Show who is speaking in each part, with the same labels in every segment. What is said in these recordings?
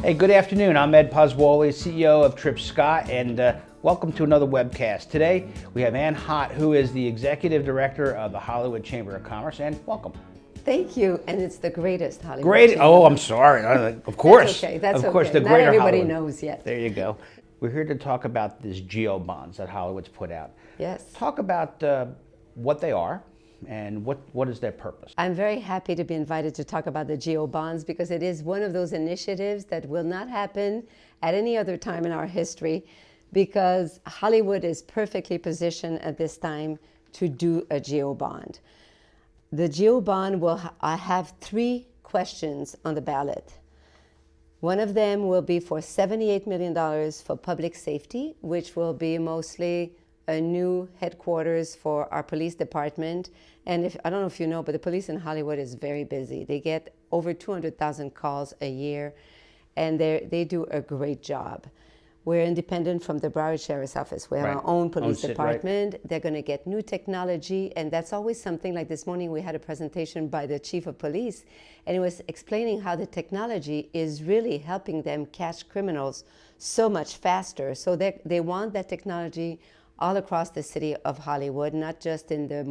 Speaker 1: Hey, good afternoon. I'm Ed Pozzuoli, CEO of Tripp Scott, and welcome to another webcast. Today, we have Ann Hotte, who is the Executive Director of the Hollywood Chamber of Commerce. And welcome.
Speaker 2: Thank you, and it's the greatest Hollywood
Speaker 1: Great.
Speaker 2: Chamber.
Speaker 1: Oh, I'm sorry. Of course.
Speaker 2: That's okay. That's
Speaker 1: of course,
Speaker 2: okay.
Speaker 1: the
Speaker 2: Not
Speaker 1: greater
Speaker 2: everybody
Speaker 1: Hollywood.
Speaker 2: knows yet.
Speaker 1: There you go. We're here to talk about this Geo Bonds that Hollywood's put out.
Speaker 2: Yes.
Speaker 1: Talk about what they are and what is their purpose.
Speaker 2: I'm very happy to be invited to talk about the Geo Bonds because it is one of those initiatives that will not happen at any other time in our history, because Hollywood is perfectly positioned at this time to do a Geo Bond. The Geo Bond will have three questions on the ballot. One of them will be for $78 million for public safety, which will be mostly a new headquarters for our police department. And I don't know if you know, but the police in Hollywood is very busy. They get over 200,000 calls a year, and they do a great job. We're independent from the Broward Sheriff's Office. We have our own police department. Right. They're going to get new technology, and that's always something. Like this morning, we had a presentation by the chief of police, and he was explaining how the technology is really helping them catch criminals so much faster. So they want that technology all across the city of Hollywood, not just in the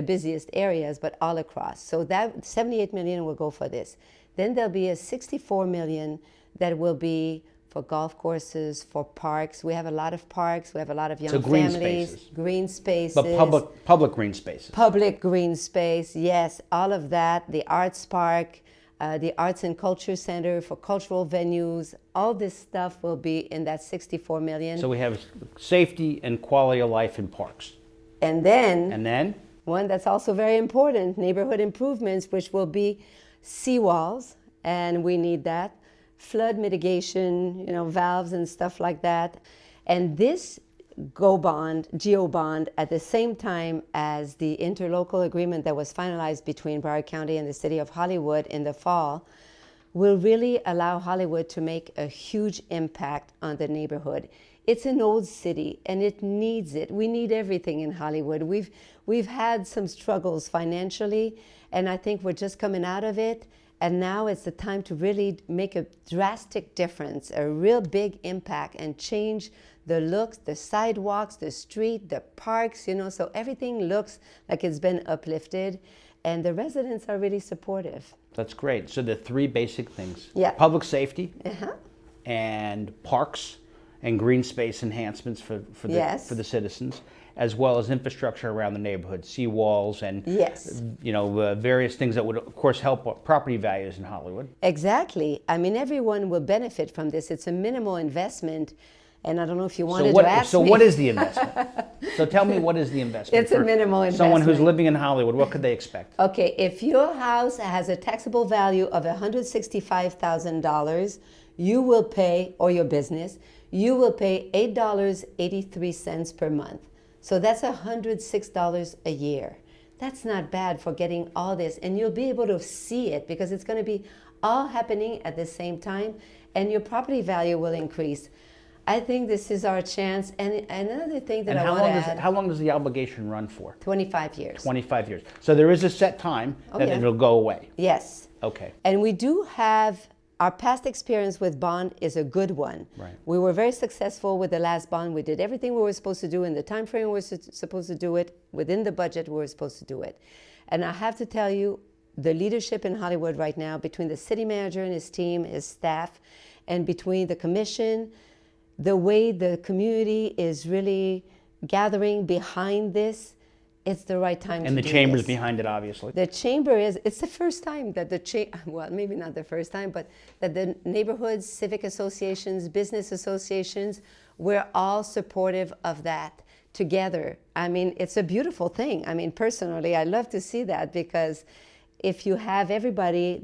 Speaker 2: busiest areas, but all across. So that $78 million will go for this. Then there'll be a $64 million that will be for golf courses, for parks. We have a lot of parks. We have a lot of young families. Green spaces.
Speaker 1: But public green spaces.
Speaker 2: Public green space, yes, all of that. The Arts Park, the Arts and Culture Center for cultural venues. All this stuff will be in that $64 million.
Speaker 1: So we have safety and quality of life in parks.
Speaker 2: And then one that's also very important, neighborhood improvements, which will be seawalls, and we need that. Flood mitigation, valves and stuff like that. And this Geo Bond, at the same time as the interlocal agreement that was finalized between Broward County and the city of Hollywood in the fall, will really allow Hollywood to make a huge impact on the neighborhood. It's an old city, and it needs it. We need everything in Hollywood. We've had some struggles financially, and I think we're just coming out of it. And now it's the time to really make a drastic difference, a real big impact, and change the looks, the sidewalks, the street, the parks, so everything looks like it's been uplifted, and the residents are really supportive.
Speaker 1: That's great. So the three basic things.
Speaker 2: Yeah.
Speaker 1: Public safety and parks and green space enhancements for the citizens, as well as infrastructure around the neighborhood, seawalls and various things that would, of course, help property values in Hollywood.
Speaker 2: Exactly. I mean, everyone will benefit from this. It's a minimal investment, and I don't know if you wanted to ask me.
Speaker 1: So what is the investment? So tell me, what is the investment?
Speaker 2: It's a minimal investment.
Speaker 1: Someone who's living in Hollywood, what could they expect?
Speaker 2: Okay, if your house has a taxable value of $165,000, you will pay, or your business, you will pay $8.83 per month. So that's $106 a year. That's not bad for getting all this. And you'll be able to see it because it's going to be all happening at the same time, and your property value will increase. I think this is our chance. And another thing that I want to add.
Speaker 1: How long does the obligation run for?
Speaker 2: 25 years.
Speaker 1: 25 years. So there is a set time that it'll go away.
Speaker 2: Yes.
Speaker 1: Okay.
Speaker 2: And we do have, our past experience with bond is a good one.
Speaker 1: Right.
Speaker 2: We were very successful with the last bond. We did everything we were supposed to do in the time frame we were supposed to do it, within the budget we were supposed to do it. And I have to tell you, the leadership in Hollywood right now, between the city manager and his team, his staff, and between the commission, the way the community is really gathering behind this, it's the right time to do this.
Speaker 1: And the chamber's behind it, obviously.
Speaker 2: The chamber it's the first time that well, maybe not the first time, but that the neighborhoods, civic associations, business associations, we're all supportive of that together. I mean, it's a beautiful thing. I mean, personally, I love to see that, because if you have everybody,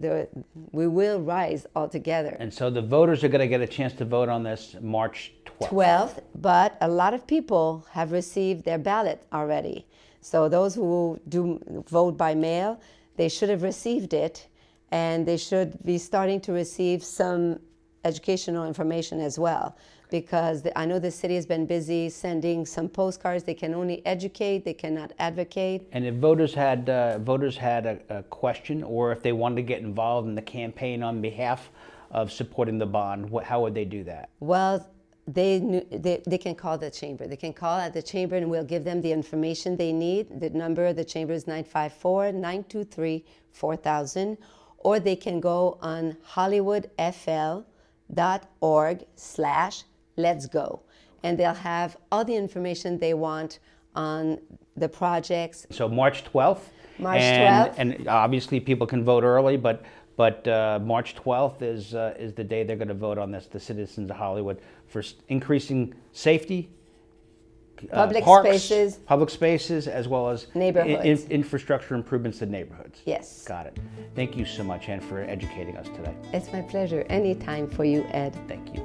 Speaker 2: we will rise all together.
Speaker 1: And so the voters are going to get a chance to vote on this March 12th.
Speaker 2: But a lot of people have received their ballot already. So those who do vote by mail, they should have received it, and they should be starting to receive some educational information as well, because I know the city has been busy sending some postcards. They can only educate, they cannot advocate.
Speaker 1: And if voters had a question, or if they wanted to get involved in the campaign on behalf of supporting the bond, how would they do that?
Speaker 2: Well, they can call the chamber. They can call at the chamber and we'll give them the information they need. The number of the chamber is 954-923-4000, or they can go on hollywoodfl.org/letsgo, and they'll have all the information they want on the projects.
Speaker 1: So March 12th?
Speaker 2: March 12th.
Speaker 1: And obviously people can vote early, but March 12th is the day they're going to vote on this, the citizens of Hollywood, for increasing safety,
Speaker 2: public
Speaker 1: parks,
Speaker 2: spaces,
Speaker 1: public spaces, as well as
Speaker 2: neighborhoods,
Speaker 1: infrastructure improvements in neighborhoods.
Speaker 2: Yes.
Speaker 1: Got it. Thank you so much, Anne, for educating us today.
Speaker 2: It's my pleasure. Anytime for you, Ed.
Speaker 1: Thank you.